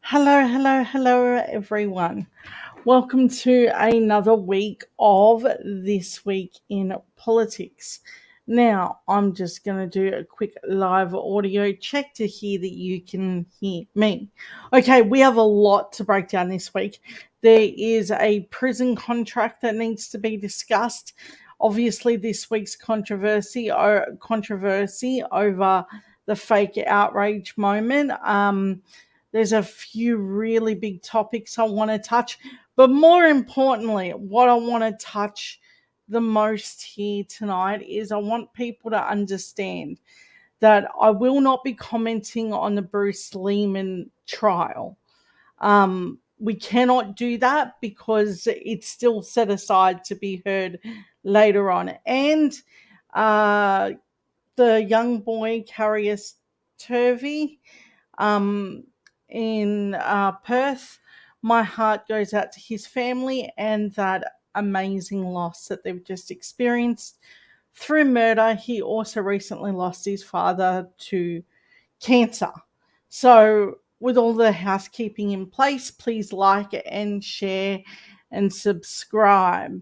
Hello, everyone. Welcome to another week of This Week in Politics. Now, I'm just going to do a quick live audio check to hear that you can hear me. Okay, we have a lot to break down this week. There is a prison contract that needs to be discussed. Obviously, this week's controversy over the fake outrage moment. There's a few really big topics I want to touch, but more importantly, what I want to touch the most here tonight is I want people to understand that I will not be commenting on the Bruce Lehman trial. We cannot do that because it's still set aside to be heard later on. And uh, the young boy, Carius Turvey, um, in Perth. My heart goes out to his family and that amazing loss that they've just experienced through murder. He also recently lost his father to cancer. So, with all the housekeeping in place, please like and share and subscribe.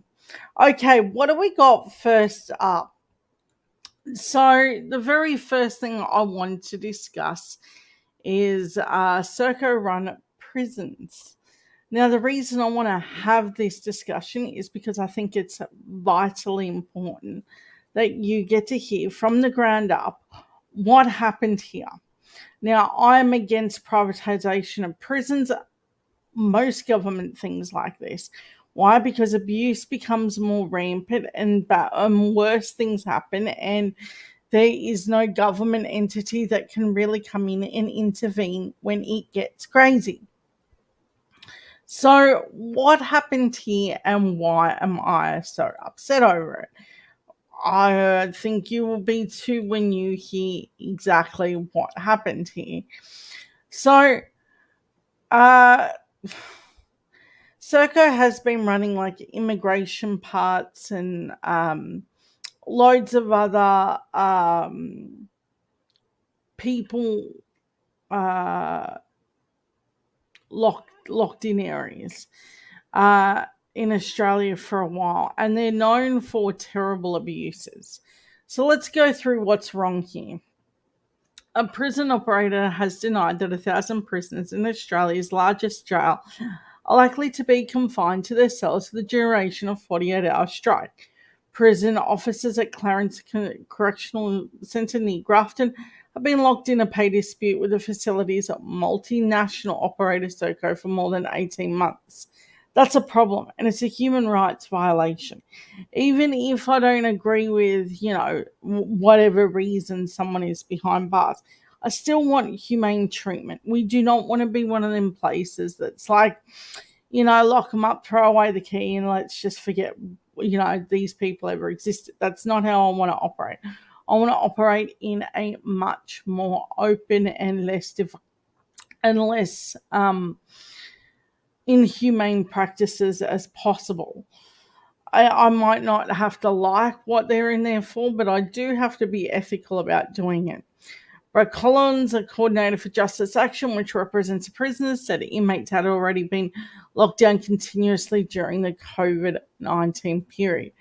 Okay, what do we got first up? So, the very first thing I want to discuss is Serco run prisons. Now, the reason I want to have this discussion is because I think it's vitally important that you get to hear from the ground up what happened here. Now, I'm against privatization of prisons, most government things like this. Why? Because abuse becomes more rampant and worse things happen, and there is no government entity that can really come in and intervene when it gets crazy. So, what happened here and why am I so upset over it? I think you will be too when you hear exactly what happened here. So, uh, Serco has been running like immigration parts and loads of other people uh, locked in areas in Australia for a while, and they're known for terrible abuses. So let's go through what's wrong here. A prison operator has denied that 1,000 prisoners in Australia's largest jail are likely to be confined to their cells for the duration of 48 hours straight. Prison officers at Clarence Correctional Centre near Grafton have been locked in a pay dispute with the facility's multinational operator Serco for more than 18 months. That's a problem, and it's a human rights violation. Even if I don't agree with, whatever reason someone is behind bars, I still want humane treatment. We do not want to be one of them places that's like, lock them up, throw away the key, and let's just forget, these people ever existed. That's not how I want to operate. I want to operate in a much more open and less inhumane practices as possible. I might not have to like what they're in there for, but I do have to be ethical about doing it. Brad Collins, a coordinator for Justice Action, which represents prisoners, said inmates had already been locked down continuously during the COVID-19 period.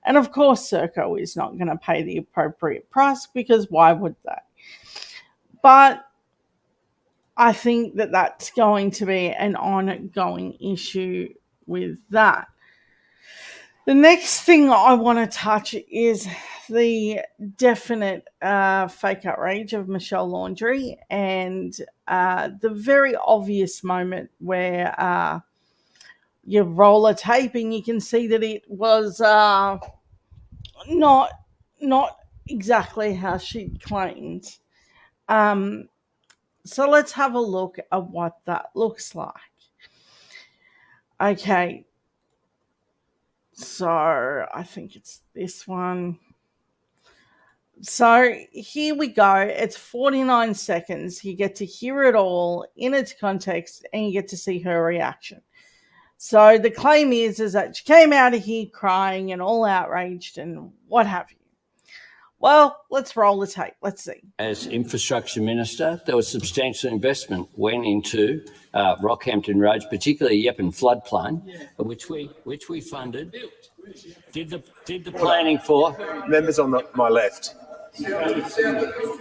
And of course, Serco is not going to pay the appropriate price because why would they? But I think that that's going to be an ongoing issue with that. The next thing I want to touch is the definite fake outrage of Michelle Laundrie and the very obvious moment where you roll a tape and you can see that it was not exactly how she claimed. So let's have a look at what that looks like. Okay. So I think it's this one. So here we go. It's 49 seconds. You get to hear it all in its context and you get to see her reaction. So the claim is that she came out of here crying and all outraged and what have you. Well, let's roll the tape. Let's see. As Infrastructure Minister, there was substantial investment went into Rockhampton roads, particularly Yeppen floodplain, which we funded. Did the planning for members on my left.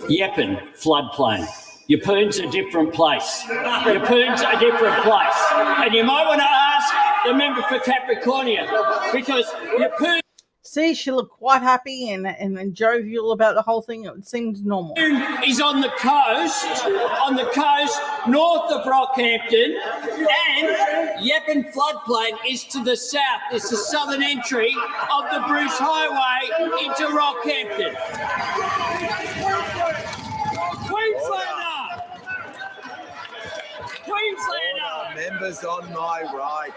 Yeppen floodplain. Yapoon's a different place. Yapoon's a different place, and you might want to ask the member for Capricornia because Yapoon. See, she looked quite happy and jovial about the whole thing. It seemed normal. Is on the coast north of Rockhampton, and Yeppen floodplain is to the south. It's the southern entry of the Bruce Highway into Rockhampton. Queenslander! Members on my right.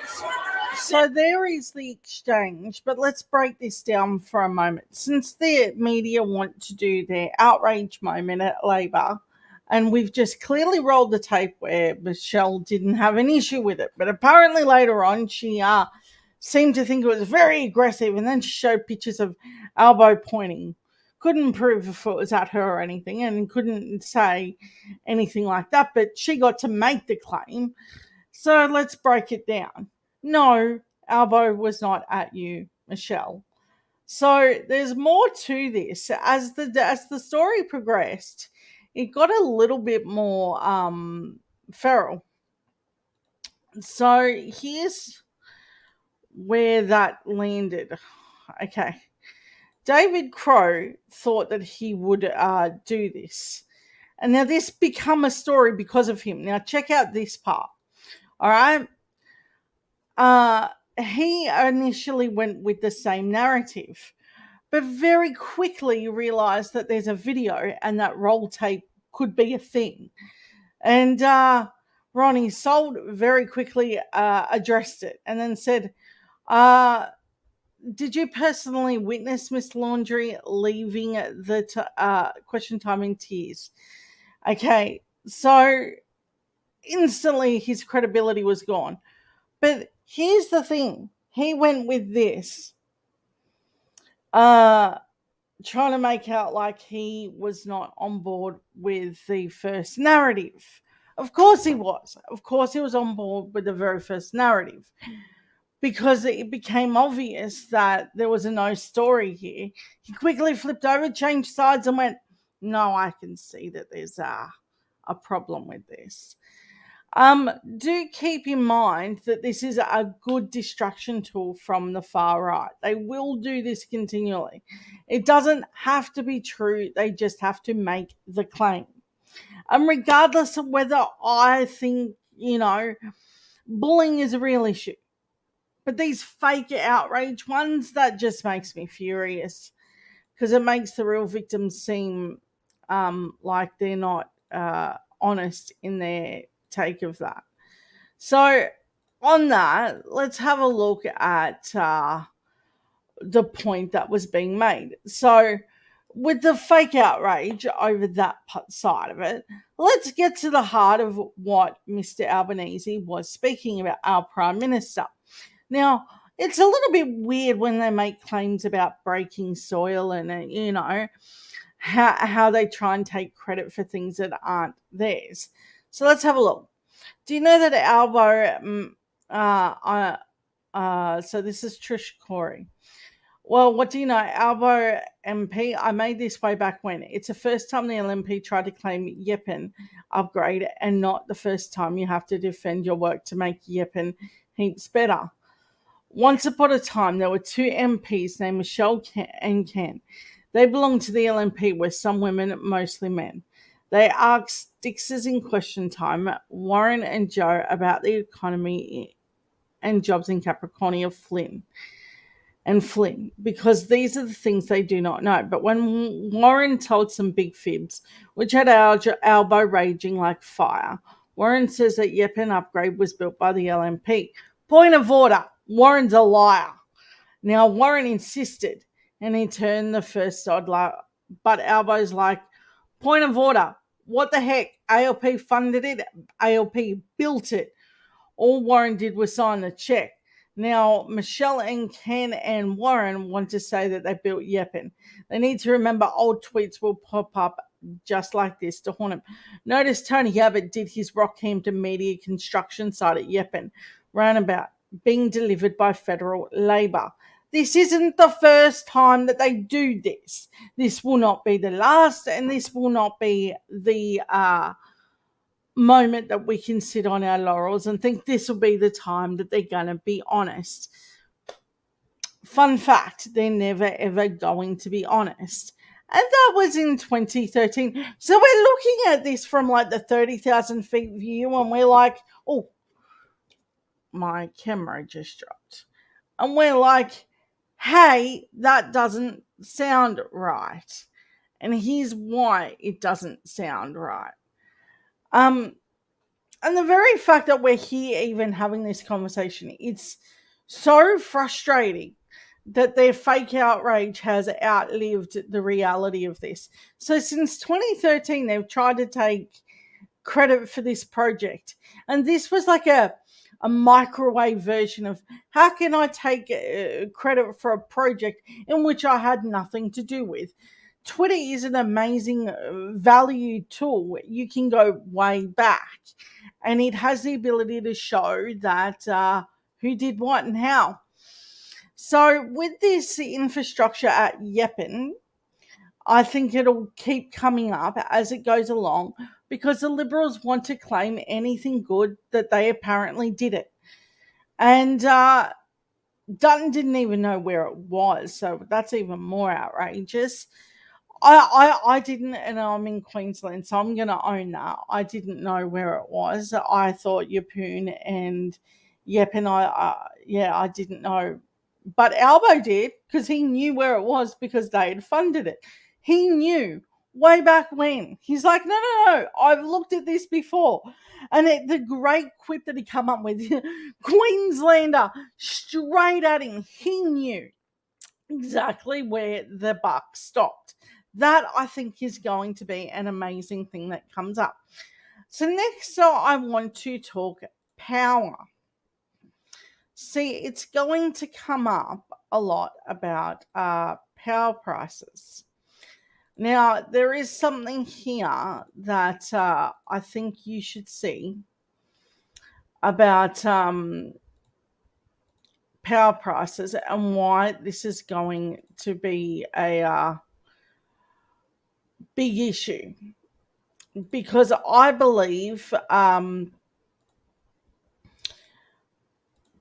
So there is the exchange, but let's break this down for a moment. Since the media want to do their outrage moment at Labor, and we've just clearly rolled the tape where Michelle didn't have an issue with it, but apparently later on she seemed to think it was very aggressive, and then she showed pictures of Albo pointing. Couldn't prove if it was at her or anything, and couldn't say anything like that, but she got to make the claim. So let's break it down. No, Albo was not at you, Michelle. So there's more to this. As the story progressed, it got a little bit more feral. So here's where that landed. Okay. David Crowe thought that he would do this. And now this become a story because of him. Now check out this part. All right. He initially went with the same narrative, but very quickly realized that there's a video and that roll tape could be a thing. And Ronnie Sold very quickly addressed it and then said, did you personally witness Miss Laundrie leaving the question time in tears? Okay, so instantly his credibility was gone. But here's the thing. He went with this, trying to make out like he was not on board with the first narrative. Of course he was. Of course he was on board with the very first narrative. Because it became obvious that there was a no story here. He quickly flipped over, changed sides, and went, no, I can see that there's a problem with this. Do keep in mind that this is a good distraction tool from the far right. They will do this continually. It doesn't have to be true. They just have to make the claim. And regardless of whether I think, bullying is a real issue. But these fake outrage ones, that just makes me furious. Because it makes the real victims seem like they're not honest in their take of that. So on that, let's have a look at the point that was being made. So with the fake outrage over that side of it, let's get to the heart of what Mr. Albanese was speaking about, our Prime Minister. Now, it's a little bit weird when they make claims about breaking soil and, how they try and take credit for things that aren't theirs. So let's have a look. Do you know that Albo, so this is Trish Corey. Well, what do you know? Albo MP, I made this way back when. It's the first time the LNP tried to claim Yeppen upgrade and not the first time you have to defend your work to make Yeppen heaps better. Once upon a time, there were two MPs named Michelle and Ken. They belonged to the LNP, where some women, mostly men. They asked Dixers in question time, Warren and Joe, about the economy and jobs in Capricornia Flynn, because these are the things they do not know. But when Warren told some big fibs, which had Albo raging like fire, Warren says that Yeppen upgrade was built by the LNP. Point of order. Warren's a liar. Now, Warren insisted, and he turned the first side, but Albo's like, point of order. What the heck? ALP funded it. ALP built it. All Warren did was sign the check. Now, Michelle and Ken and Warren want to say that they built Yeppen. They need to remember old tweets will pop up just like this to haunt him. Notice Tony Abbott did his Rockhampton media construction site at Yeppen roundabout being delivered by federal Labor. This isn't the first time that they do this. This will not be the last, and this will not be the moment that we can sit on our laurels and think this will be the time that they're going to be honest. Fun fact, they're never ever going to be honest. And that was in 2013. So we're looking at this from like the 30,000 feet view, and we're like, oh, my camera just dropped. And we're like, hey, that doesn't sound right. And here's why it doesn't sound right. And the very fact that we're here even having this conversation, it's so frustrating that their fake outrage has outlived the reality of this. So since 2013, they've tried to take credit for this project. And this was like a microwave version of how can I take credit for a project in which I had nothing to do with. Twitter is an amazing value tool. You can go way back, and it has the ability to show that who did what and how. So with this infrastructure at Yeppen, I think it'll keep coming up as it goes along because the Liberals want to claim anything good that they apparently did it. And Dutton didn't even know where it was, so that's even more outrageous. I didn't, and I'm in Queensland, so I'm going to own that. I didn't know where it was. I thought Yeppoon and Yeppen, I didn't know. But Albo did, because he knew where it was because they had funded it. He knew way back when. He's like, no, I've looked at this before. And the great quip that he come up with, Queenslander, straight at him, he knew exactly where the buck stopped. That, I think, is going to be an amazing thing that comes up. So next, I want to talk power. See, it's going to come up a lot about power prices. Now, there is something here that I think you should see about power prices and why this is going to be a big issue. Because I believe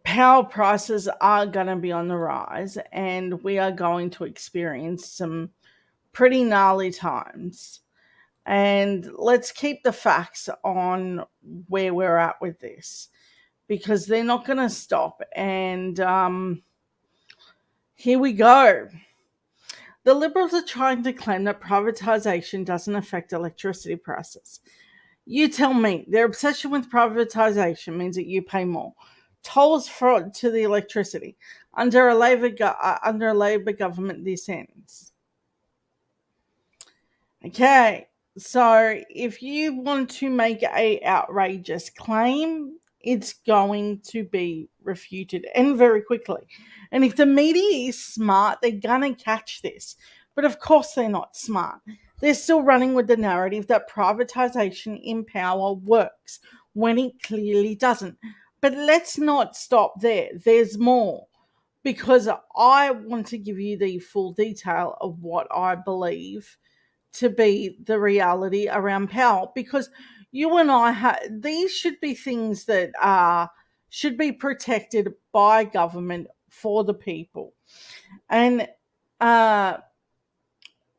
power prices are going to be on the rise, and we are going to experience some pretty gnarly times. And let's keep the facts on where we're at with this, because they're not going to stop. And here we go. The Liberals are trying to claim that privatisation doesn't affect electricity prices. You tell me, their obsession with privatisation means that you pay more. Tolls to the electricity. Under a Labor government, this ends. Okay, so if you want to make a outrageous claim, it's going to be refuted, and very quickly. And if the media is smart, they're going to catch this. But of course they're not smart. They're still running with the narrative that privatisation in power works when it clearly doesn't. But let's not stop there. There's more. Because I want to give you the full detail of what I believe to be the reality around power. Because you and I, these should be things that should be protected by government for the people. And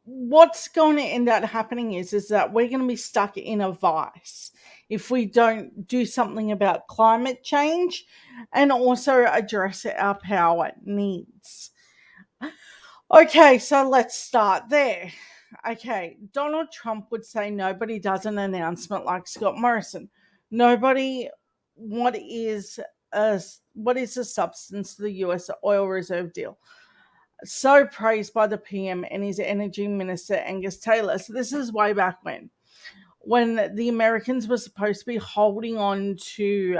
what's going to end up happening is that we're going to be stuck in a vice if we don't do something about climate change and also address our power needs. Okay, so let's start there. Okay, Donald Trump would say nobody does an announcement like Scott Morrison. Nobody. What is the substance of the U.S. oil reserve deal? So praised by the PM and his energy minister, Angus Taylor. So this is way back when the Americans were supposed to be holding on to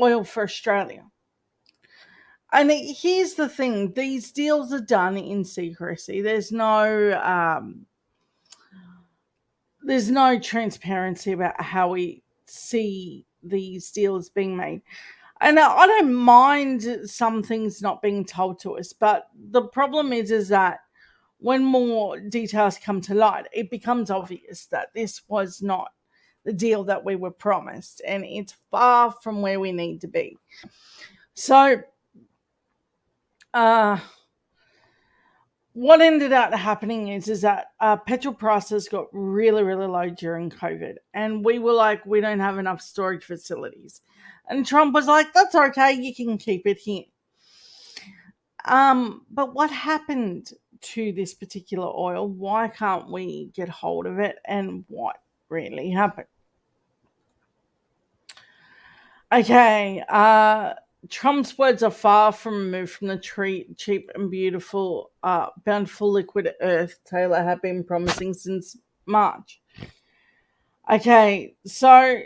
oil for Australia. And here's the thing: these deals are done in secrecy. There's no transparency about how we see these deals being made. And I don't mind some things not being told to us, but the problem is that when more details come to light, it becomes obvious that this was not the deal that we were promised, and it's far from where we need to be. So, uh, what ended up happening is that petrol prices got really, really low during COVID, and we were like, we don't have enough storage facilities, and Trump was like, that's okay, you can keep it here. But what happened to this particular oil? Why can't we get hold of it? And what really happened? Okay, Trump's words are far from removed from the cheap and beautiful, bountiful liquid earth Taylor had been promising since March. Okay, so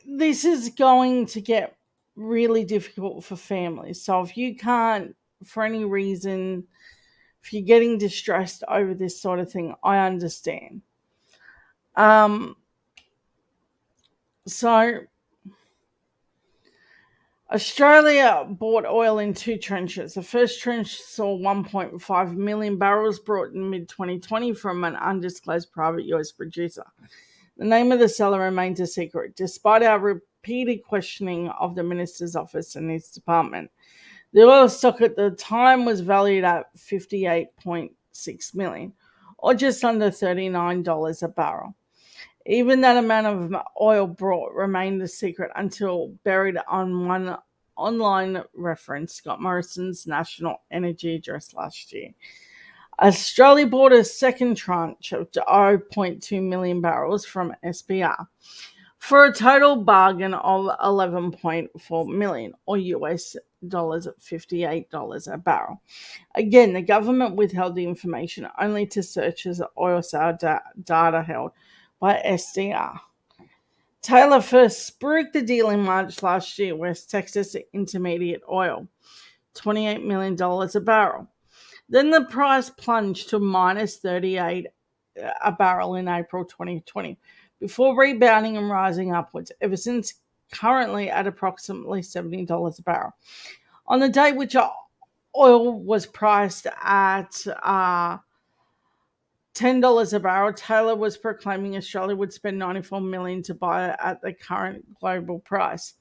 this is going to get really difficult for families. So if you can't, for any reason, if you're getting distressed over this sort of thing, I understand. So Australia bought oil in two trenches. The first trench saw 1.5 million barrels brought in mid-2020 from an undisclosed private US producer. The name of the seller remains a secret, despite our repeated questioning of the minister's office and his department. The oil stock at the time was valued at $58.6 million, or just under $39 a barrel. Even that amount of oil brought remained a secret until buried on one online reference, Scott Morrison's National Energy Address last year. Australia bought a second tranche of 0.2 million barrels from SPR for a total bargain of 11.4 million, or US dollars at $58 a barrel. Again, the government withheld the information only to searches of oil sale data held by SDR. Taylor first spruiked the deal in March last year, West Texas Intermediate Oil, $28 million a barrel. Then the price plunged to minus 38 a barrel in April 2020, before rebounding and rising upwards, ever since currently at approximately $70 a barrel. On the day which oil was priced at $10 a barrel, Taylor was proclaiming Australia would spend $94 million to buy it at the current global price.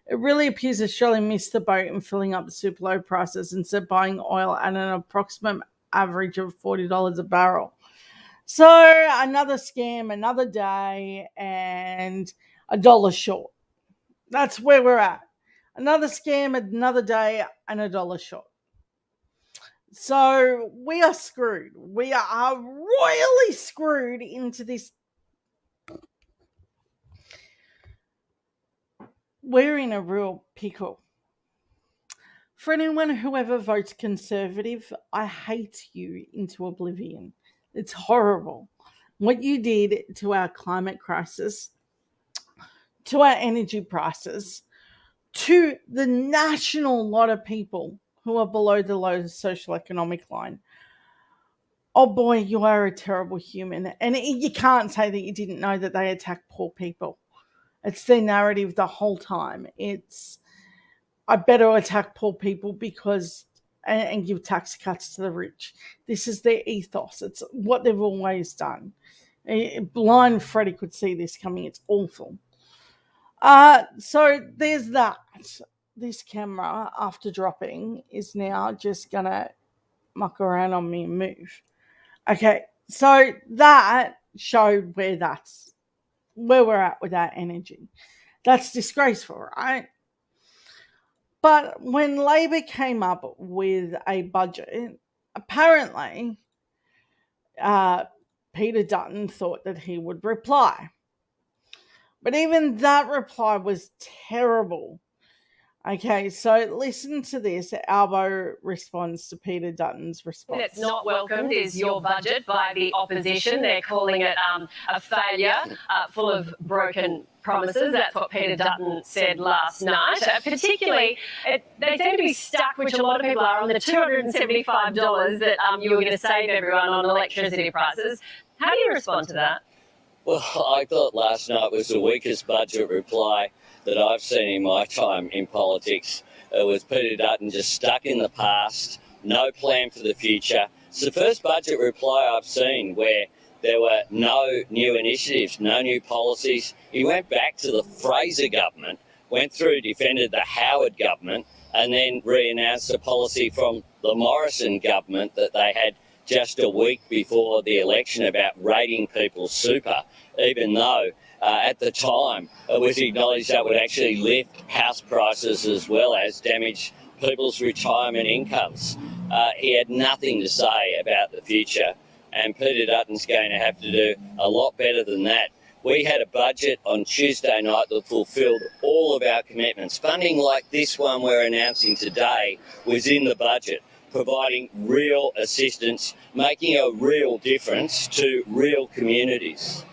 It really appears Australia missed the boat in filling up super low prices instead buying oil at an approximate average of $40 a barrel. So another scam, another day, and $1 short. That's where we're at. Another scam, another day, and $1 short. So we are screwed. We are royally screwed into this. We're in a real pickle. For anyone who ever votes Conservative, I hate you into oblivion. It's horrible. What you did to our climate crisis, to our energy prices, to the national lot of people who are below the low socioeconomic line. Oh boy, you are a terrible human. And you can't say that you didn't know that they attack poor people. It's their narrative the whole time. It's, I better attack poor people because, and give tax cuts to the rich. This is their ethos. It's what they've always done. Blind Freddy could see this coming. It's awful. So there's that. This camera, after dropping, is now just going to muck around on me and move. Okay, so that showed where we're at with our energy. That's disgraceful, right? But when Labor came up with a budget, apparently Peter Dutton thought that he would reply. But even that reply was terrible. Okay, so listen to this. Albo responds to Peter Dutton's response. That's not welcomed is your budget by the opposition. They're calling it a failure full of broken promises. That's what Peter Dutton said last night. Particularly, they seem to be stuck, which a lot of people are, on the $275 that you were going to save everyone on electricity prices. How do you respond to that? Well, I thought last night was the weakest budget reply that I've seen in my time in politics. It was Peter Dutton just stuck in the past, no plan for the future. It's the first budget reply I've seen where there were no new initiatives, no new policies. He went back to the Fraser government, went through, defended the Howard government, and then re-announced a policy from the Morrison government that they had just a week before the election about rating people's super, even though at the time it was acknowledged that would actually lift house prices as well as damage people's retirement incomes. He had nothing to say about the future, and Peter Dutton's going to have to do a lot better than that. We had a budget on Tuesday night that fulfilled all of our commitments. Funding like this one we're announcing today was in the budget, providing real assistance, making a real difference to real communities.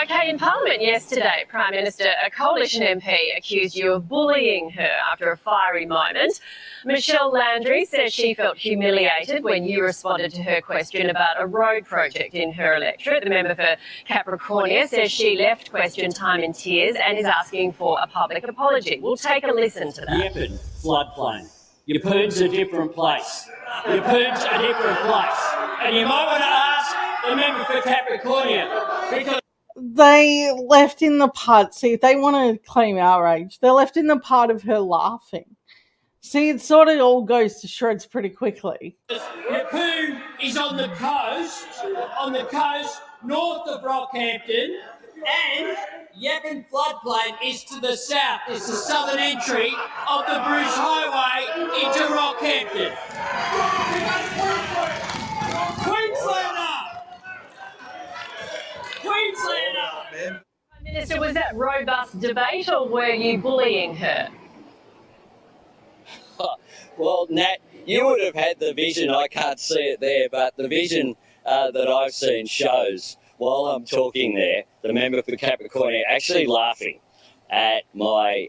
Okay, in Parliament yesterday, Prime Minister, a Coalition MP accused you of bullying her after a fiery moment. Michelle Landry says she felt humiliated when you responded to her question about a road project in her electorate. The member for Capricornia says she left question time in tears and is asking for a public apology. We'll take a listen to that. Yeppoon floodplain. Yeppoon's a different place. Yeppoon's a different place. And you might want to ask the member for Capricornia because they left in the part, see, if they want to claim outrage, they left in the part of her laughing. See, it sort of all goes to shreds pretty quickly. Yeppoon is on the coast north of Rockhampton, and Yeppoon floodplain is to the south. It's the southern entry of the Bruce Highway into Rockhampton. Queenslander! Prime Minister, was that robust debate or were you bullying her? Well, Nat, you would have had the vision. I can't see it there, but the vision that I've seen shows while I'm talking there, the member for Capricornia actually laughing at my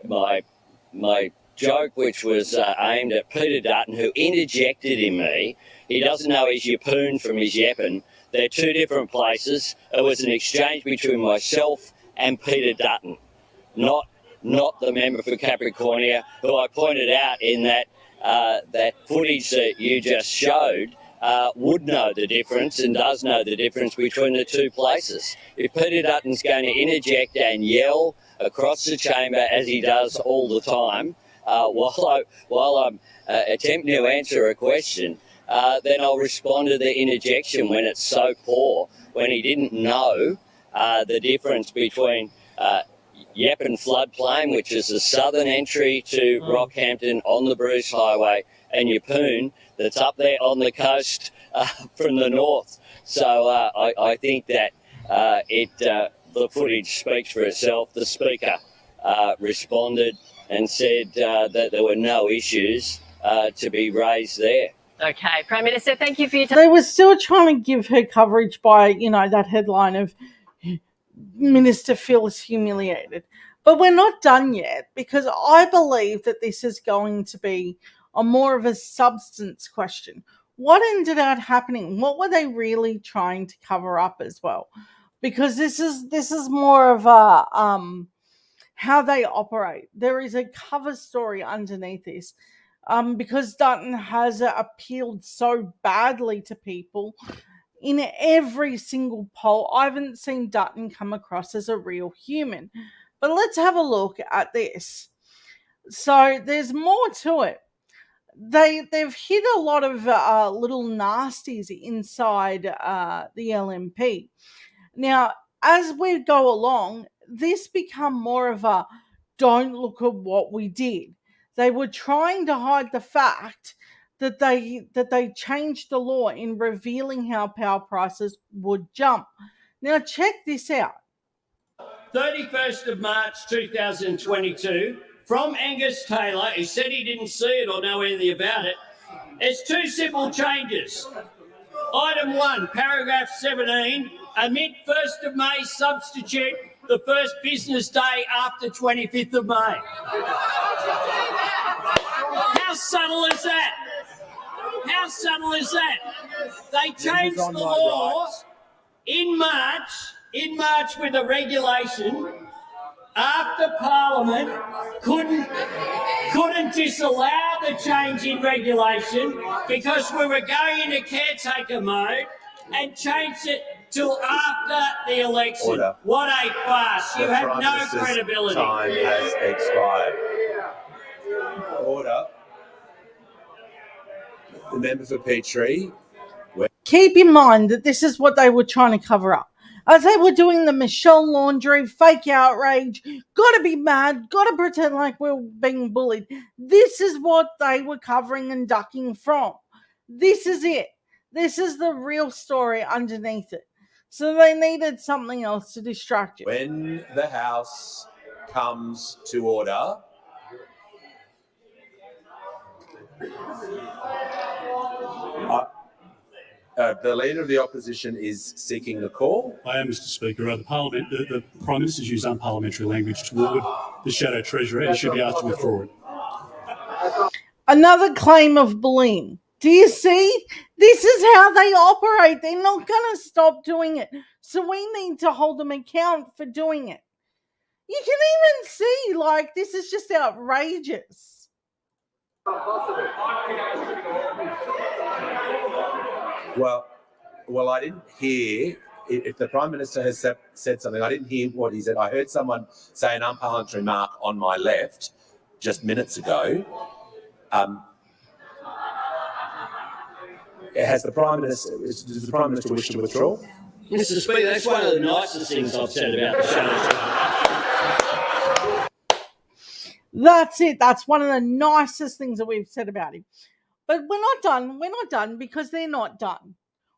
joke, which was aimed at Peter Dutton, who interjected in me. He doesn't know his Yeppoon from his Yeppoon. They're two different places. It was an exchange between myself and Peter Dutton, not the member for Capricornia, who I pointed out in that footage that you just showed would know the difference and does know the difference between the two places. If Peter Dutton's going to interject and yell across the chamber as he does all the time while I'm attempting to answer a question, then I'll respond to the interjection when it's so poor, when he didn't know the difference between Yeppoon floodplain, which is the southern entry to Rockhampton on the Bruce Highway, and Yeppoon, that's up there on the coast from the north. So I think that the footage speaks for itself. The Speaker responded and said that there were no issues to be raised there. Okay, Prime Minister, thank you for your time. They were still trying to give her coverage by, that headline of Minister feels humiliated. But we're not done yet, because I believe that this is going to be a more of a substance question. What ended up happening? What were they really trying to cover up as well? Because this is more of a how they operate. There is a cover story underneath this. Because Dutton has appealed so badly to people in every single poll. I haven't seen Dutton come across as a real human. But let's have a look at this. So there's more to it. They've hit a lot of little nasties inside the LNP. Now, as we go along, this become more of a don't look at what we did. They were trying to hide the fact that they changed the law in revealing how power prices would jump. Now, check this out. 31st of March 2022, from Angus Taylor. He said he didn't see it or know anything about it. It's two simple changes. Item 1, paragraph 17, omit 1st of May, substitute the first business day after 25th of May. How subtle is that? How subtle is that? They changed the law in March with a regulation after Parliament couldn't disallow the change in regulation because we were going into caretaker mode and changed it till after the election. Order. What a farce. You have no credibility. Time has expired. Order. The member for Petrie. Keep in mind that this is what they were trying to cover up. As they were doing the Michelle laundry, fake outrage, gotta be mad, gotta pretend like we're being bullied. This is what they were covering and ducking from. This is it. This is the real story underneath it. So they needed something else to distract you. When the House comes to order, the Leader of the Opposition is seeking the call. I am, Mr. Speaker. The Prime Minister's used unparliamentary language toward the Shadow Treasurer. He should be asked to withdraw it. Another claim of bullying. Do you see? This is how they operate. They're not going to stop doing it. So we need to hold them account for doing it. You can even see, like, this is just outrageous. Well, I didn't hear if the Prime Minister has said something. I didn't hear what he said. I heard someone say an unparliamentary remark on my left just minutes ago. Does the Prime Minister wish to withdraw? Mr. Speaker, that's one of the nicest things I've said about the Shadow. That's it. That's one of the nicest things that we've said about him. But we're not done. We're not done because they're not done.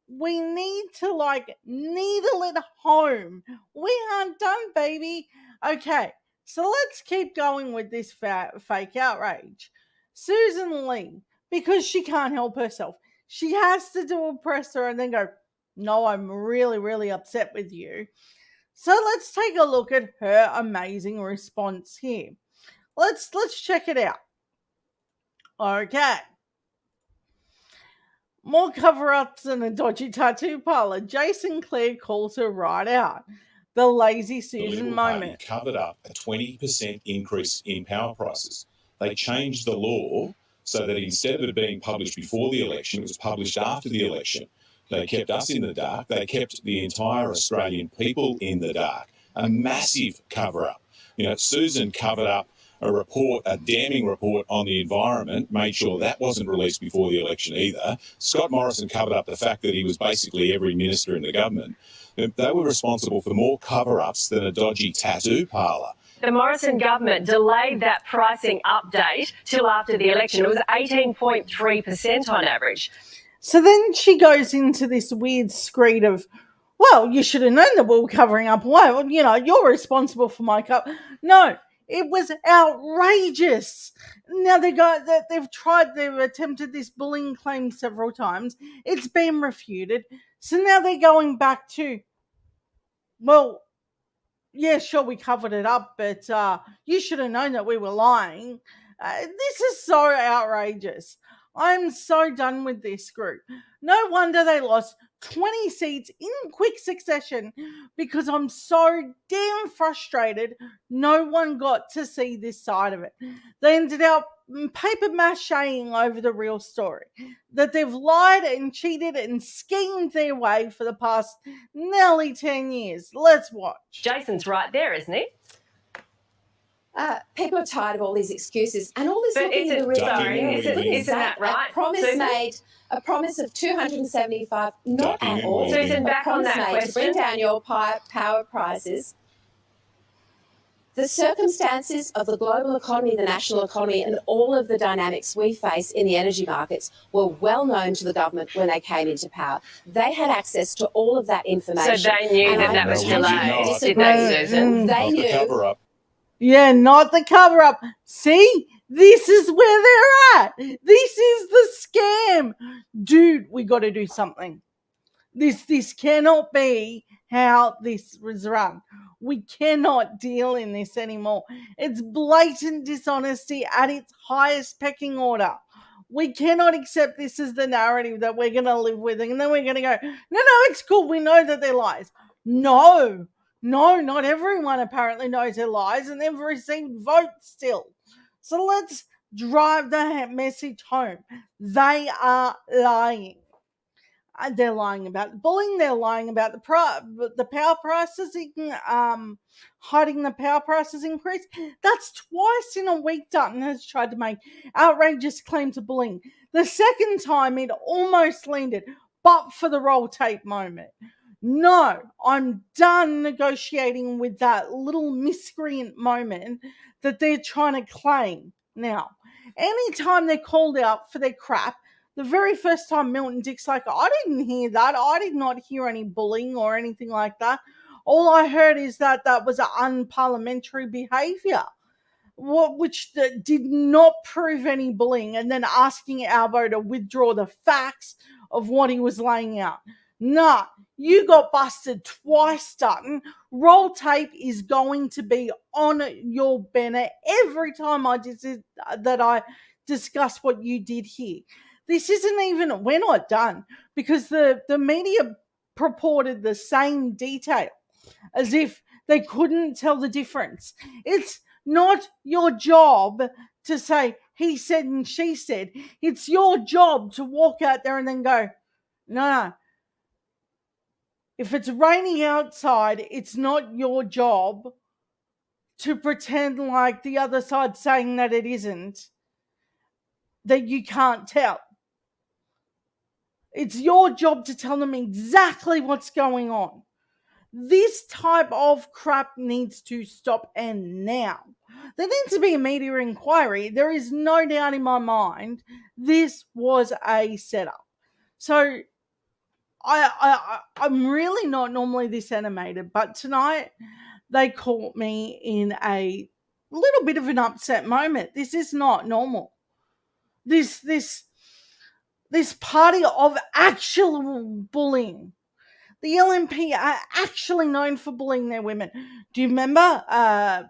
We need to, needle it home. We aren't done, baby. Okay, so let's keep going with this fake outrage. Susan Lee, because she can't help herself, she has to do a presser and then go, no, I'm really, really upset with you. So let's take a look at her amazing response here. Let's check it out. Okay. More cover-ups and a dodgy tattoo parlor. Jason Clare calls her right out. The lazy Susan moment. Covered up a 20% increase in power prices. They changed the law so that instead of it being published before the election, it was published after the election. They kept us in the dark. They kept the entire Australian people in the dark. A massive cover-up. Susan covered up a damning report on the environment, made sure that wasn't released before the election either. Scott Morrison covered up the fact that he was basically every minister in the government. They were responsible for more cover-ups than a dodgy tattoo parlour. The Morrison government delayed that pricing update till after the election. It was 18.3% on average. So then she goes into this weird screed of, well, you should have known that we were covering up. Well, you're responsible for my cup. No. It was outrageous. Now they've attempted this bullying claim several times. It's been refuted. So now they're going back to, well, yeah, sure, we covered it up, but you should have known that we were lying. This is so outrageous. I'm so done with this group. No wonder they lost 20 seats in quick succession because I'm so damn frustrated no one got to see this side of it. They ended up paper macheing over the real story, that they've lied and cheated and schemed their way for the past nearly 10 years. Let's watch. Jason's right there, isn't he? People are tired of all these excuses and all this But looking in the rearview. isn't that right? A promise of 275, not Ducking at all. and Susan, back on that To bring question. down your power prices. The circumstances of the global economy, the national economy, and all of the dynamics we face in the energy markets were well known to the government when they came into power. They had access to all of that information. So they knew And that I that was tend to delayed, disagree. didn't they, Susan? They Of the knew. cover-up. Yeah, not the cover up. See, this is where they're at. This is the scam. Dude, we got to do something. This cannot be how this was run. We cannot deal in this anymore. It's blatant dishonesty at its highest pecking order. We cannot accept this as the narrative that we're going to live with, and then we're going to go, no, it's cool. We know that they're lies. No, not everyone apparently knows they're lies, and they've received votes still. So let's drive the message home. They are lying. They're lying about bullying. They're lying about the power prices, hiding the power prices increase. That's twice in a week Dutton has tried to make outrageous claims of bullying. The second time it almost landed, but for the roll tape moment. No, I'm done negotiating with that little miscreant moment that they're trying to claim. Now, anytime they're called out for their crap, the very first time Milton Dick's like, I didn't hear that. I did not hear any bullying or anything like that. All I heard is that was unparliamentary behaviour, which did not prove any bullying, and then asking Albo to withdraw the facts of what he was laying out. Nah, you got busted twice, Dutton. Roll tape is going to be on your banner every time I discuss what you did here. This isn't even, we're not done, because the media purported the same detail as if they couldn't tell the difference. It's not your job to say he said and she said. It's your job to walk out there and then go, no. If it's raining outside, it's not your job to pretend like the other side saying that it isn't, that you can't tell. It's your job to tell them exactly what's going on. This type of crap needs to stop, and now. There needs to be a media inquiry. There is no doubt in my mind this was a setup. So I'm really not normally this animated, but tonight they caught me in a little bit of an upset moment. This is not normal. This party of actual bullying. The LNP are actually known for bullying their women. Do you remember? I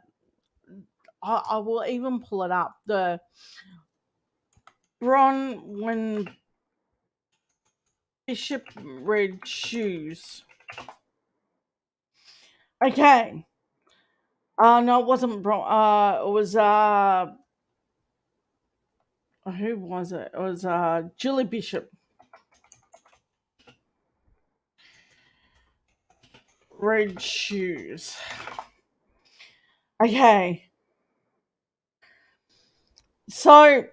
will even pull it up. The when Bishop Red Shoes. Okay. No, it wasn't Bron. It was who was it? It was Julie Bishop. Red Shoes. Okay. So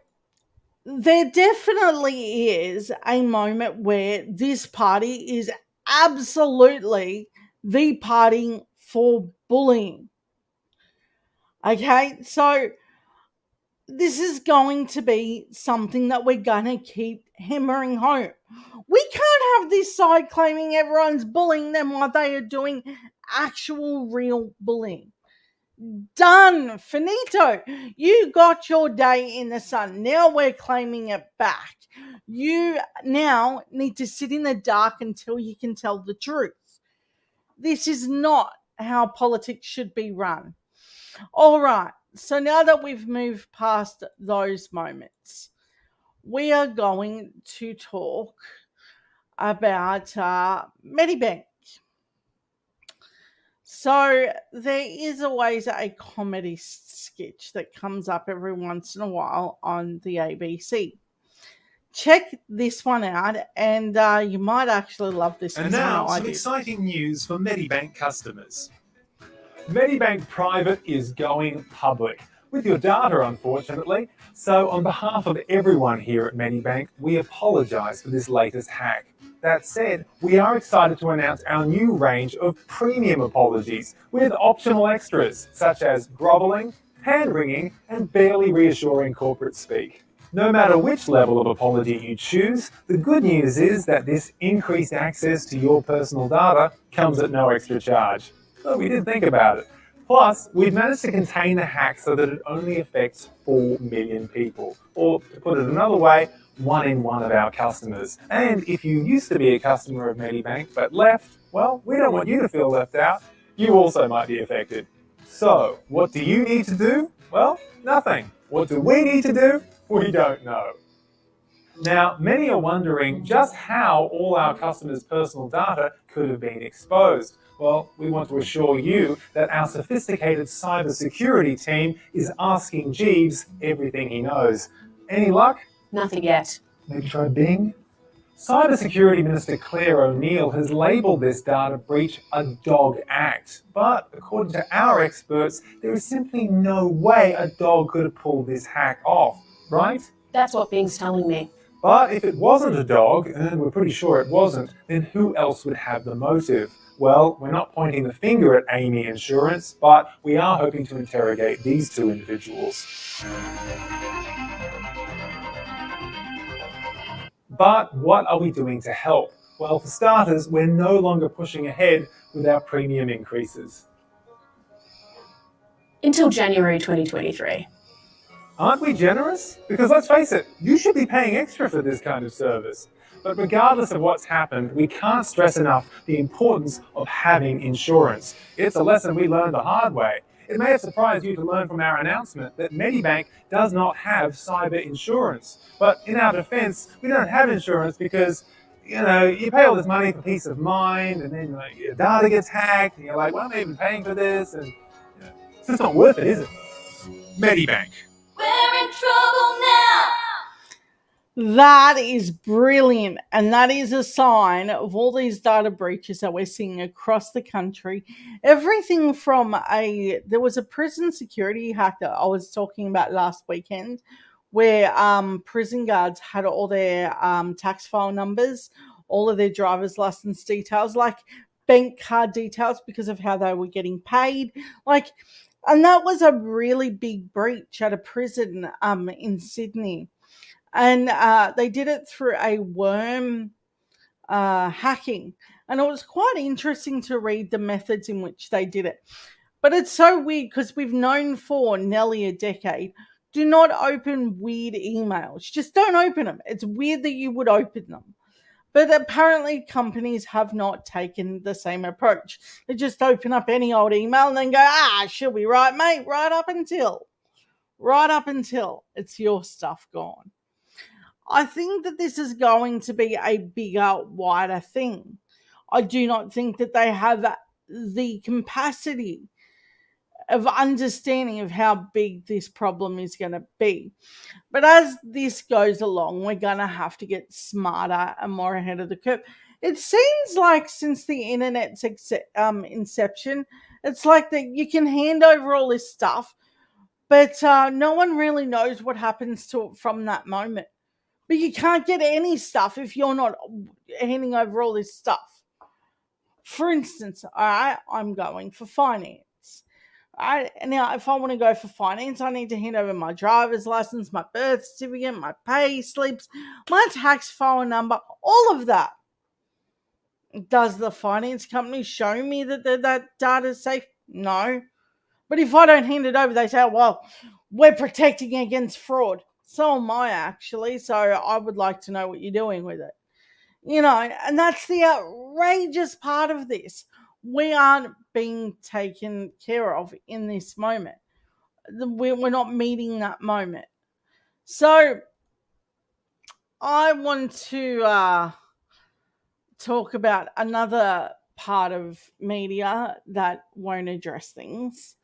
there definitely is a moment where this party is absolutely the party for bullying. Okay, so this is going to be something that we're going to keep hammering home. We can't have this side claiming everyone's bullying them while they are doing actual real bullying. Done. Finito. You got your day in the sun. Now we're claiming it back. You now need to sit in the dark until you can tell the truth. This is not how politics should be run. All right. So now that we've moved past those moments, we are going to talk about Medibank. So there is always a comedy sketch that comes up every once in a while on the ABC. Check this one out, and you might actually love this one. And now, some exciting news for Medibank customers. Medibank Private is going public, with your data, unfortunately. So on behalf of everyone here at Medibank, we apologise for this latest hack. That said, we are excited to announce our new range of premium apologies with optional extras such as grovelling, hand-wringing, and barely reassuring corporate speak. No matter which level of apology you choose, the good news is that this increased access to your personal data comes at no extra charge. So we did think about it. Plus, we've managed to contain the hack so that it only affects 4 million people. Or, to put it another way, 1 in 1 of our customers. And if you used to be a customer of Medibank but left, well, we don't want you to feel left out. You also might be affected. So, what do you need to do? Well, nothing. What do we need to do? We don't know. Now, many are wondering just how all our customers' personal data could have been exposed. Well, we want to assure you that our sophisticated cybersecurity team is asking Jeeves everything he knows. Any luck? Nothing yet. Maybe try Bing? Cybersecurity Minister Claire O'Neill has labelled this data breach a dog act. But according to our experts, there is simply no way a dog could have pulled this hack off, right? That's what Bing's telling me. But if it wasn't a dog, and we're pretty sure it wasn't, then who else would have the motive? Well, we're not pointing the finger at Amy Insurance, but we are hoping to interrogate these two individuals. But what are we doing to help? Well, for starters, we're no longer pushing ahead with our premium increases. Until January 2023. Aren't we generous? Because let's face it, you should be paying extra for this kind of service. But regardless of what's happened, we can't stress enough the importance of having insurance. It's a lesson we learned the hard way. It may have surprised you to learn from our announcement that Medibank does not have cyber insurance. But in our defense, we don't have insurance because, you pay all this money for peace of mind, and then your data gets hacked, and you're like, why am I even paying for this? And it's just not worth it, is it? Medibank. We're in trouble now. That is brilliant. And that is a sign of all these data breaches that we're seeing across the country. Everything from there was a prison security hack that I was talking about last weekend where prison guards had all their tax file numbers, all of their driver's license details, like bank card details because of how they were getting paid. And that was a really big breach at a prison in Sydney. And they did it through a worm hacking. And it was quite interesting to read the methods in which they did it. But it's so weird because we've known for nearly a decade, do not open weird emails. Just don't open them. It's weird that you would open them. But apparently companies have not taken the same approach. They just open up any old email and then go, she'll be right, mate, right up until it's your stuff gone. I think that this is going to be a bigger, wider thing. I do not think that they have the capacity of understanding of how big this problem is going to be. But as this goes along, we're going to have to get smarter and more ahead of the curve. It seems like since the internet's inception, it's like that you can hand over all this stuff, but no one really knows what happens to it from that moment. But you can't get any stuff if you're not handing over all this stuff. For instance, all right, I'm going for finance. All right, now if I want to go for finance, I need to hand over my driver's license, my birth certificate, my pay slips, my tax file number, all of that. Does the finance company show me that data is safe? No. But if I don't hand it over, they say, well, we're protecting against fraud. So am I, actually. So I would like to know what you're doing with it. And that's the outrageous part of this. We aren't being taken care of in this moment. We're not meeting that moment. So I want to talk about another part of media that won't address things.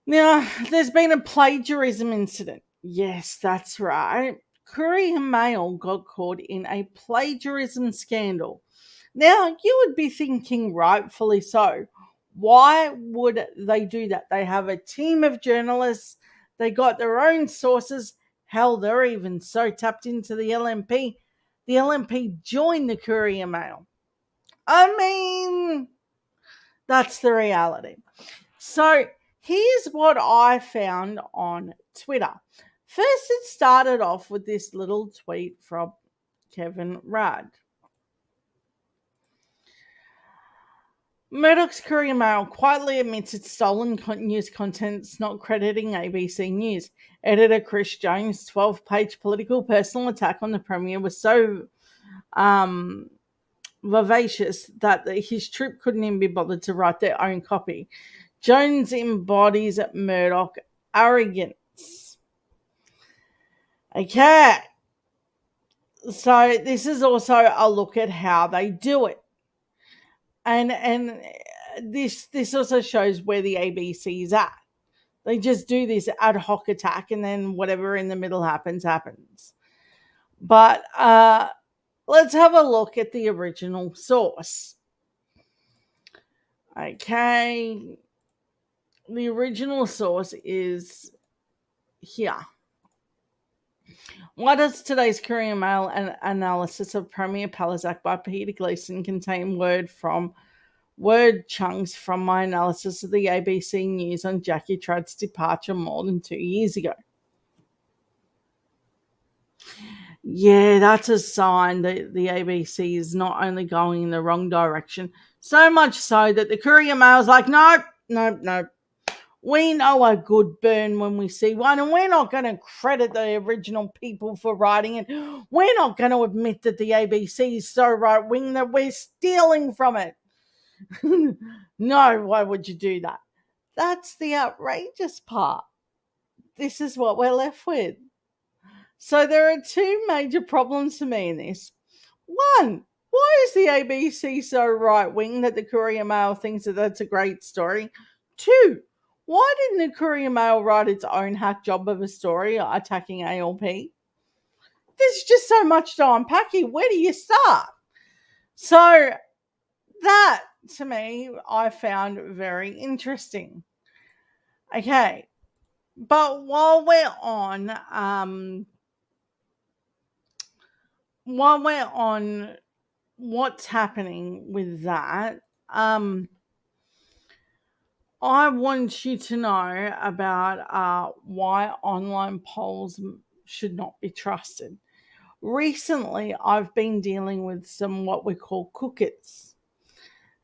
Now, there's been a plagiarism incident. Yes, that's right. Courier Mail got caught in a plagiarism scandal. Now, you would be thinking, rightfully so, why would they do that? They have a team of journalists, they got their own sources. Hell, they're even so tapped into the LNP. The LNP joined the Courier Mail. I mean, that's the reality. So, here's what I found on Twitter. First, it started off with this little tweet from Kevin Rudd. Murdoch's Courier Mail quietly admits it's stolen news contents, not crediting ABC News. Editor Chris Jones' 12-page political personal attack on the Premier was so vivacious that his troop couldn't even be bothered to write their own copy. Jones embodies Murdoch arrogance. Okay. So this is also a look at how they do it. And this also shows where the ABC is at. They just do this ad hoc attack, and then whatever in the middle happens. But let's have a look at the original source. Okay. The original source is here. Why does today's Courier Mail analysis of Premier Palizak by Peter Gleeson contain word chunks from my analysis of the ABC News on Jackie Trude's departure more than 2 years ago? Yeah, that's a sign that the ABC is not only going in the wrong direction, so much so that the Courier Mail's like, nope. We know a good burn when we see one, and we're not going to credit the original people for writing it. We're not going to admit that the ABC is so right-wing that we're stealing from it. No, why would you do that? That's the outrageous part. This is what we're left with. So there are two major problems for me in this. One, why is the ABC so right-wing that the Courier Mail thinks that that's a great story? Two, why didn't the Courier Mail write its own hack job of a story attacking ALP? There's just so much to unpack here. Where do you start? So that, to me, I found very interesting. Okay, but while we're on what's happening with that, I want you to know about why online polls should not be trusted. Recently, I've been dealing with some what we call cookies.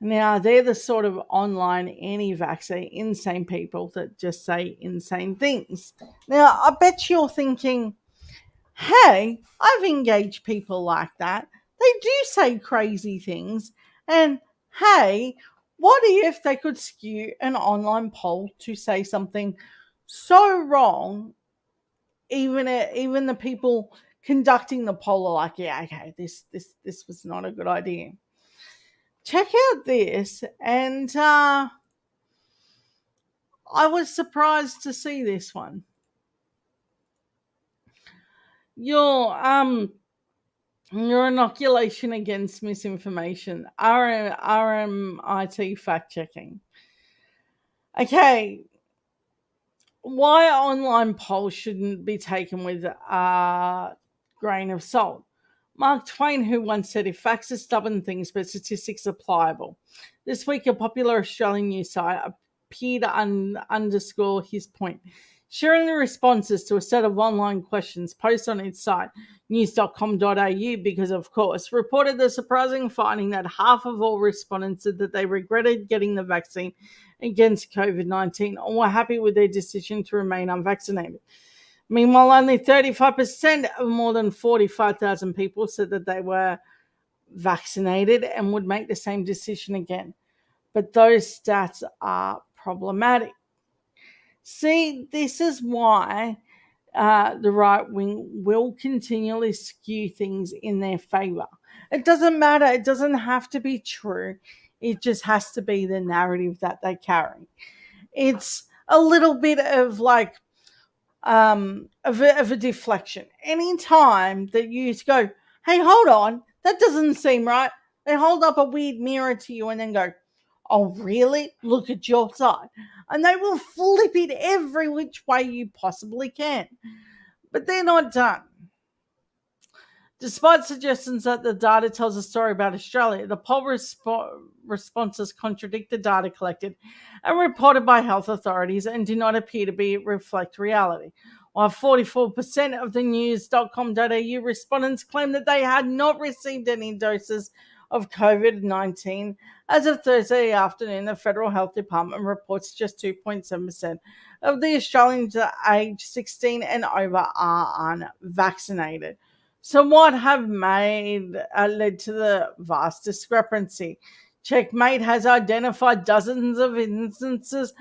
Now, they're the sort of online anti-vaxxer, insane people that just say insane things. Now, I bet you're thinking, hey, I've engaged people like that. They do say crazy things. And hey, what if they could skew an online poll to say something so wrong, even the people conducting the poll are like, yeah, okay, this was not a good idea. Check out this, and I was surprised to see this one. Your inoculation against misinformation, RMIT fact checking. Okay, why online polls shouldn't be taken with a grain of salt. Mark Twain, who once said, if facts are stubborn things, but statistics are pliable. This week, a popular Australian news site appeared to underscore his point, sharing the responses to a set of online questions posted on its site, news.com.au, because, of course, reported the surprising finding that half of all respondents said that they regretted getting the vaccine against COVID-19 or were happy with their decision to remain unvaccinated. Meanwhile, only 35% of more than 45,000 people said that they were vaccinated and would make the same decision again. But those stats are problematic. See, this is why the right wing will continually skew things in their favor. It doesn't matter. It doesn't have to be true. It just has to be the narrative that they carry. It's a little bit of like of a deflection. Anytime that you go, hey, hold on, that doesn't seem right. They hold up a weird mirror to you and then go, oh, really? Look at your side. And they will flip it every which way you possibly can. But they're not done. Despite suggestions that the data tells a story about Australia, the poll responses contradict the data collected and reported by health authorities and do not appear to reflect reality. While 44% of the news.com.au respondents claim that they had not received any doses of COVID-19. As of Thursday afternoon, the Federal Health Department reports just 2.7% of the Australians aged 16 and over are unvaccinated. So what have led to the vast discrepancy? Checkmate has identified dozens of instances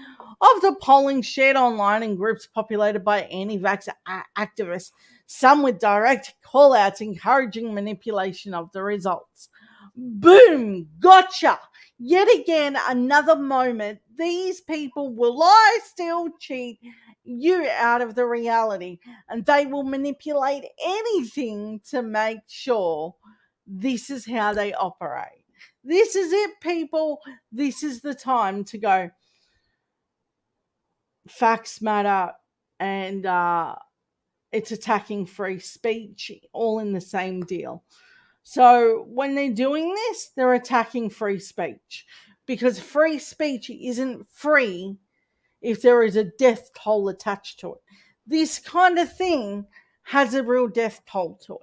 of the polling shared online in groups populated by anti-vax activists, some with direct call-outs encouraging manipulation of the results. Boom! Gotcha! Yet again, another moment. These people will lie, steal, cheat you out of the reality, and they will manipulate anything to make sure this is how they operate. This is it, people. This is the time to go. Facts matter, and it's attacking free speech, all in the same deal. So when they're doing this, they're attacking free speech, because free speech isn't free if there is a death toll attached to it. This kind of thing has a real death toll to it.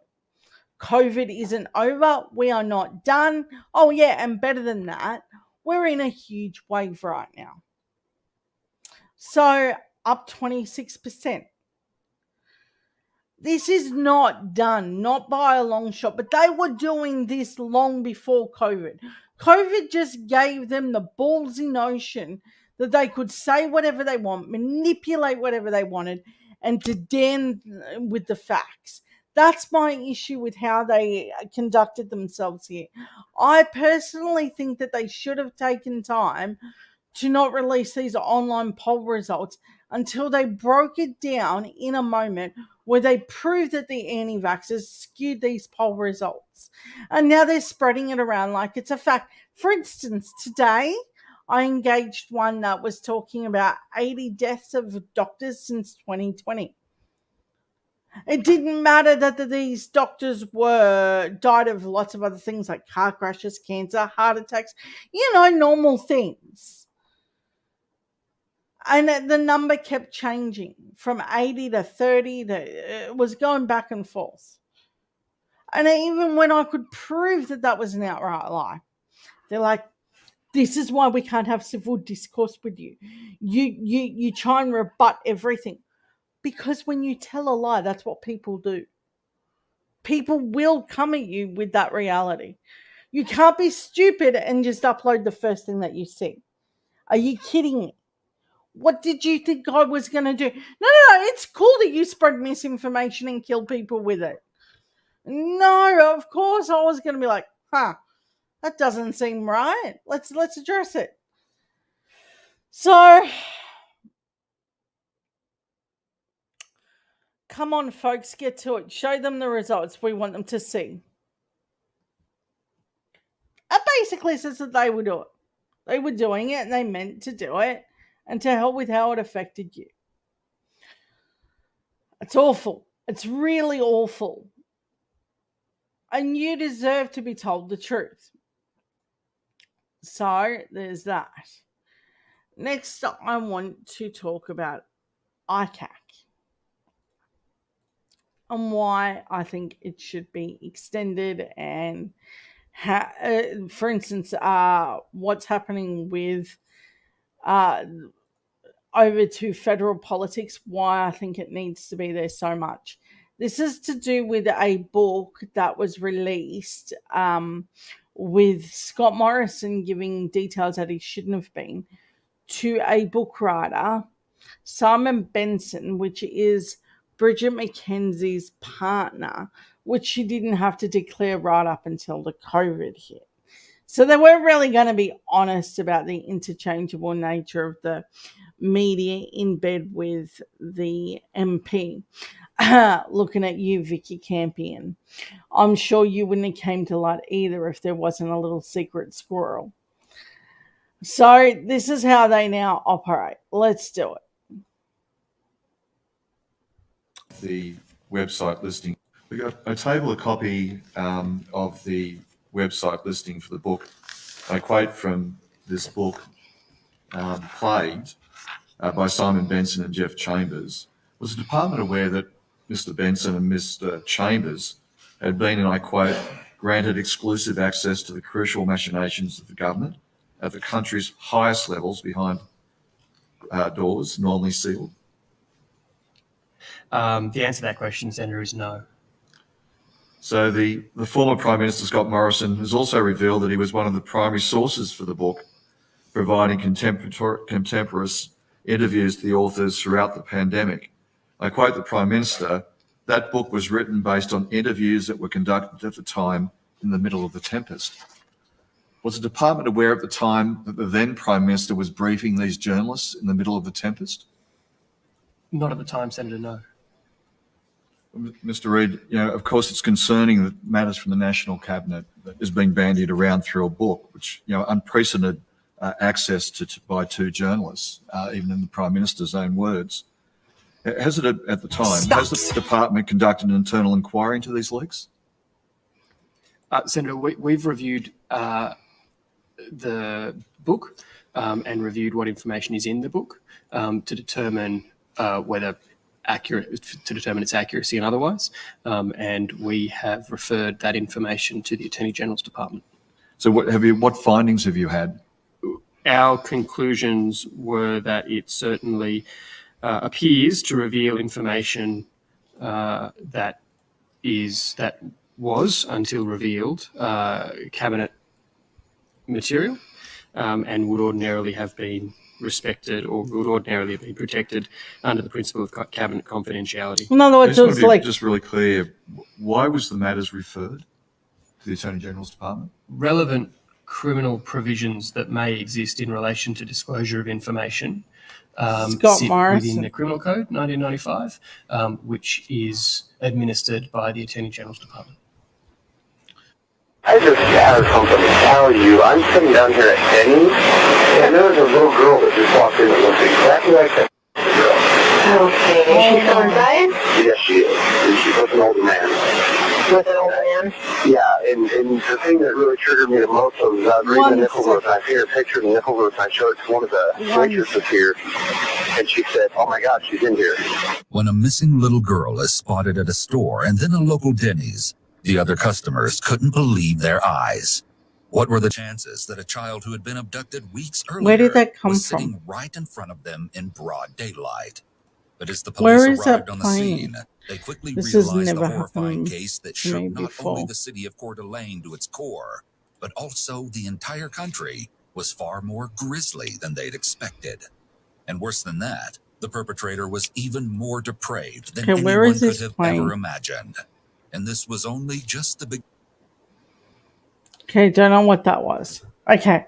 COVID isn't over. We are not done. Oh, yeah, and better than that, we're in a huge wave right now. So, up 26%. This is not done, not by a long shot, but they were doing this long before COVID. COVID just gave them the ballsy notion that they could say whatever they want, manipulate whatever they wanted, and to den with the facts. That's my issue with how they conducted themselves here. I personally think that they should have taken time to not release these online poll results until they broke it down in a moment where they proved that the anti-vaxxers skewed these poll results. And now they're spreading it around like it's a fact. For instance, today I engaged one that was talking about 80 deaths of doctors since 2020. It didn't matter that these doctors died of lots of other things like car crashes, cancer, heart attacks, normal things. And the number kept changing from 80 to 30. It was going back and forth. And even when I could prove that was an outright lie, they're like, this is why we can't have civil discourse with you. You try and rebut everything. Because when you tell a lie, that's what people do. People will come at you with that reality. You can't be stupid and just upload the first thing that you see. Are you kidding me? What did you think I was going to do? No, it's cool that you spread misinformation and kill people with it. No, of course I was going to be like, that doesn't seem right. Let's address it. So, come on, folks, get to it. Show them the results we want them to see. It basically says that they would do it. They were doing it and they meant to do it. And to hell with how it affected you. It's awful. It's really awful. And you deserve to be told the truth. So, there's that. Next, I want to talk about ICAC. And why I think it should be extended and, for instance, what's happening with over to federal politics, why I think it needs to be there so much. This is to do with a book that was released with Scott Morrison giving details that he shouldn't have been to a book writer, Simon Benson, which is Bridget McKenzie's partner, which she didn't have to declare right up until the COVID hit. So they weren't really going to be honest about the interchangeable nature of the media in bed with the MP. Looking at you, Vicky Campion. I'm sure you wouldn't have came to light either if there wasn't a little secret squirrel. So this is how they now operate. Let's do it. The website listing. We've got a table, a copy of the website listing for the book. I quote from this book, Plagued, by Simon Benson and Jeff Chambers. Was the department aware that Mr. Benson and Mr. Chambers had been, and I quote, granted exclusive access to the crucial machinations of the government at the country's highest levels behind doors, normally sealed? The answer to that question, Senator, is no. So the former Prime Minister, Scott Morrison, has also revealed that he was one of the primary sources for the book, providing contemporaneous interviews to the authors throughout the pandemic. I quote the Prime Minister, "That book was written based on interviews that were conducted at the time in the middle of the tempest." Was the department aware at the time that the then Prime Minister was briefing these journalists in the middle of the tempest? Not at the time, Senator, no. Mr. Reid, of course, it's concerning that matters from the National Cabinet that is being bandied around through a book, which, unprecedented access by two journalists, even in the Prime Minister's own words. Has it, at the time, has the department conducted an internal inquiry into these leaks? Senator, we've reviewed the book and reviewed what information is in the book to determine its accuracy and otherwise, and we have referred that information to the Attorney General's Department. So what findings have you had? Our conclusions were that it certainly appears to reveal information that was, until revealed, cabinet material, and would ordinarily have been respected or would ordinarily be protected under the principle of cabinet confidentiality. In other words, I just want to be just really clear, why was the matters referred to the Attorney General's Department? Relevant criminal provisions that may exist in relation to disclosure of information sit within the Criminal Code 1995, which is administered by the Attorney General's Department. I just have something to tell you. I'm sitting down here at Denny's, and there's a little girl that just walked in that looks exactly like that girl. Okay, is she still inside? Yes, she is. And she's with an older man. With an older man? Yeah, and the thing that really triggered me the most was reading the Nickelverse. I see her picture in the Nickelverse. I showed it to one of the waitresses here, and she said, "Oh my God, she's in here." When a missing little girl is spotted at a store and then a local Denny's, the other customers couldn't believe their eyes. What were the chances that a child who had been abducted weeks earlier was sitting right in front of them in broad daylight? But as the police arrived on the scene, they quickly realized the horrifying case that shook not only the city of Coeur d'Alene to its core, but also the entire country was far more grisly than they'd expected. And worse than that, the perpetrator was even more depraved than anyone could have ever imagined. And this was only just the beginning. Okay, don't know what that was. Okay,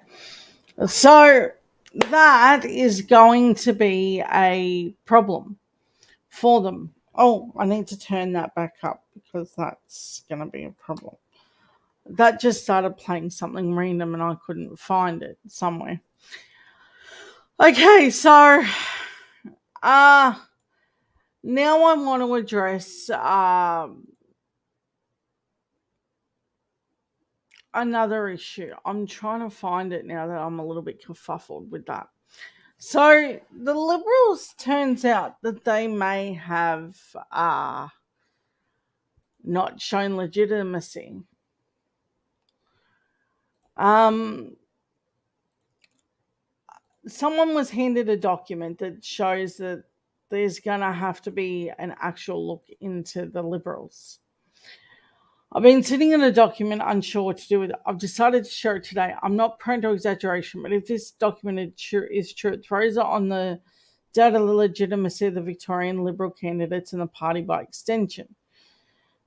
so that is going to be a problem for them. Oh, I need to turn that back up because that's going to be a problem. That just started playing something random and I couldn't find it somewhere. Okay, so now I want to address another issue. I'm trying to find it now that I'm a little bit kerfuffled with that. So the Liberals, turns out that they may have not shown legitimacy. Someone was handed a document that shows that there's going to have to be an actual look into the Liberals. I've been sitting in a document unsure what to do with it. I've decided to share it today. I'm not prone to exaggeration, but if this document is true, it throws it on the doubt of the legitimacy of the Victorian Liberal candidates and the party by extension.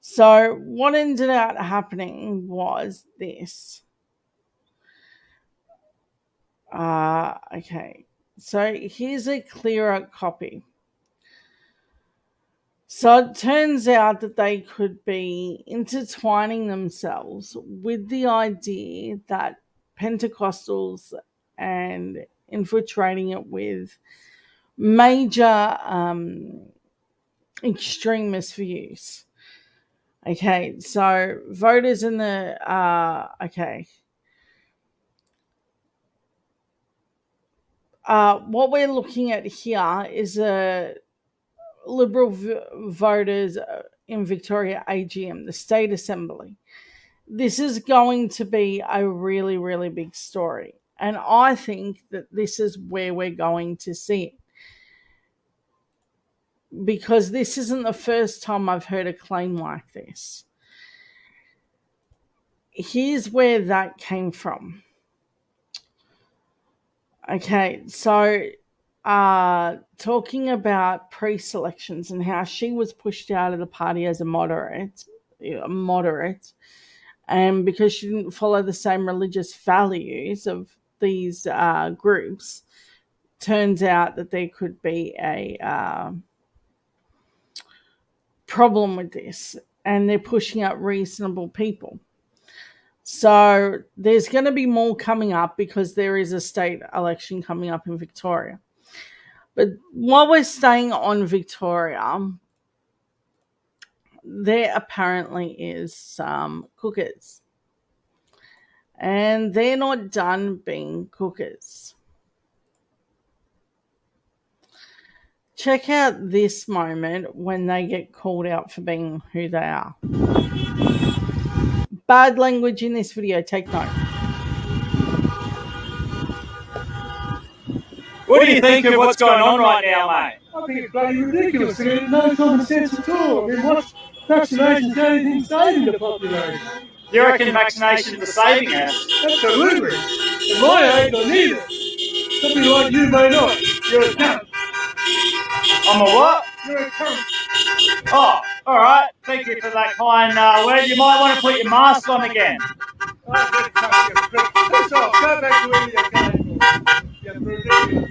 So what ended up happening was this. Okay, so here's a clearer copy. So it turns out that they could be intertwining themselves with the idea that Pentecostals and infiltrating it with major extremist views. Okay, so voters in the what we're looking at here is a Liberal voters in Victoria AGM, the State Assembly. this is going to be a really, really big story. And I think that this is where we're going to see it. Because this isn't the first time I've heard a claim like this. Here's where that came from. Okay, so talking about pre-selections and how she was pushed out of the party as a moderate, and because she didn't follow the same religious values of these groups, turns out that there could be a problem with this, and they're pushing out reasonable people. So there's going to be more coming up because there is a state election coming up in Victoria. But while we're staying on Victoria, there apparently is some cookers. And they're not done being cookers. Check out this moment when they get called out for being who they are. Bad language in this video, take note. What do you think of what's going on right now, mate? I think it's bloody ridiculous. There's no common sense at all. I mean, what's vaccination's the only thing saving the population? You reckon vaccinations are saving us? Absolutely. At my age, I need it. Somebody like you may not. You're a cunt. I'm a what? You're a cunt. Oh, all right. Thank you for that kind word. You might want to put your mask on again. That's all. Go back to where you came from. You're ridiculous.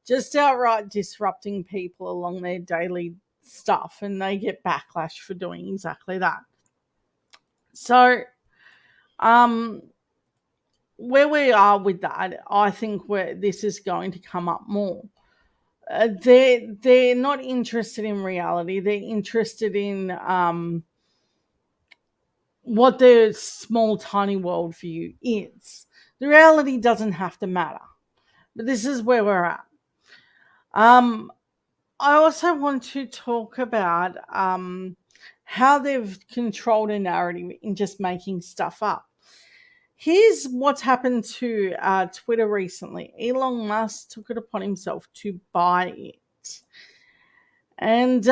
Just outright disrupting people along their daily stuff, and they get backlash for doing exactly that. So, where we are with that, I think this is going to come up more. They're not interested in reality. They're interested in what their small, tiny worldview is. The reality doesn't have to matter. But this is where we're at. I also want to talk about how they've controlled a narrative in just making stuff up. Here's what's happened to Twitter recently. Elon Musk took it upon himself to buy it. And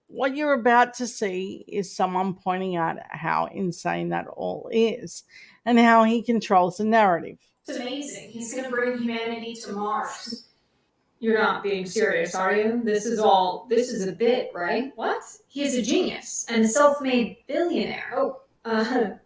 what you're about to see is someone pointing out how insane that all is and how he controls the narrative. It's amazing. He's going to bring humanity to Mars. You're not being serious, are you? This is a bit, right? What? He is a genius and a self-made billionaire. Oh,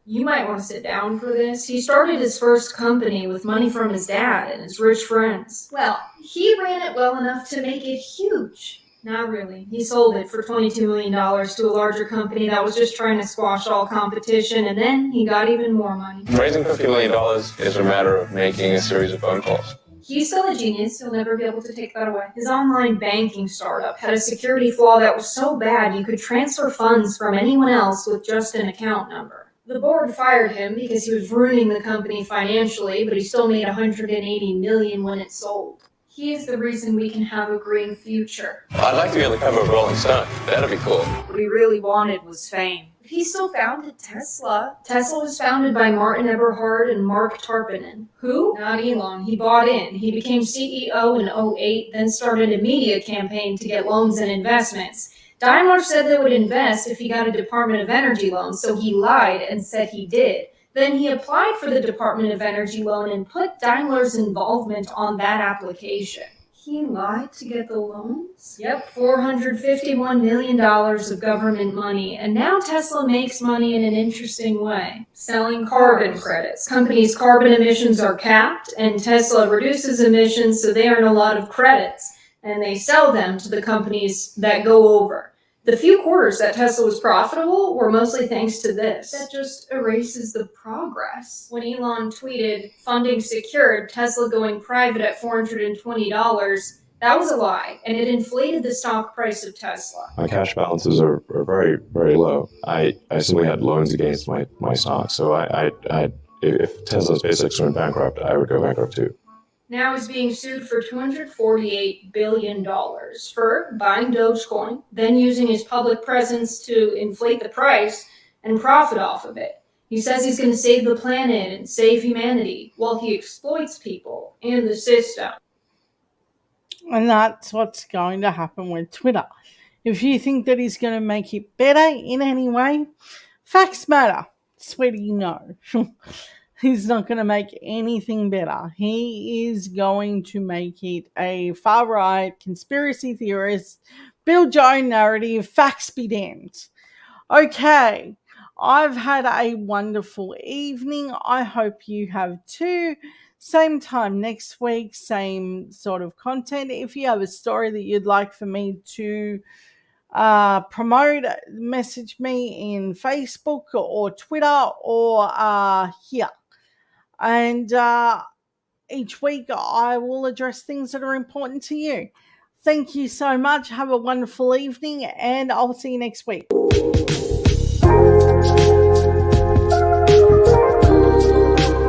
you might want to sit down for this. He started his first company with money from his dad and his rich friends. Well, he ran it well enough to make it huge. Not really. He sold it for $22 million to a larger company that was just trying to squash all competition, and then he got even more money. Raising $50 million is a matter of making a series of phone calls. He's still a genius. He'll never be able to take that away. His online banking startup had a security flaw that was so bad you could transfer funds from anyone else with just an account number. The board fired him because he was ruining the company financially, but he still made $180 million when it sold. He is the reason we can have a green future. I'd like to be on the cover of Rolling Stone. That'd be cool. What he really wanted was fame. He still founded Tesla. Tesla was founded by Martin Eberhard and Mark Tarpenning. Who? Not Elon. He bought in. He became CEO in 2008, then started a media campaign to get loans and investments. Daimler said they would invest if he got a Department of Energy loan, so he lied and said he did. Then he applied for the Department of Energy loan and put Daimler's involvement on that application. He lied to get the loans? Yep, $451 million of government money. And now Tesla makes money in an interesting way. Selling carbon credits. Companies' carbon emissions are capped, and Tesla reduces emissions so they earn a lot of credits. And they sell them to the companies that go over. The few quarters that Tesla was profitable were mostly thanks to this. That just erases the progress. When Elon tweeted, funding secured, Tesla going private at $420, that was a lie, and it inflated the stock price of Tesla. My cash balances are very, very low. I simply had loans against my stock, so if Tesla and SpaceX went bankrupt, I would go bankrupt too. Now he's being sued for $248 billion for buying Dogecoin, then using his public presence to inflate the price and profit off of it. He says he's going to save the planet and save humanity while he exploits people and the system. And that's what's going to happen with Twitter. If you think that he's going to make it better in any way, facts matter. Sweetie, no. He's not going to make anything better. He is going to make it a far-right conspiracy theorist, build your own narrative, facts be damned. Okay, I've had a wonderful evening. I hope you have too. Same time next week, same sort of content. If you have a story that you'd like for me to promote, message me in Facebook or Twitter or here. And each week I will address things that are important to you. Thank you so much. Have a wonderful evening, and I'll see you next week.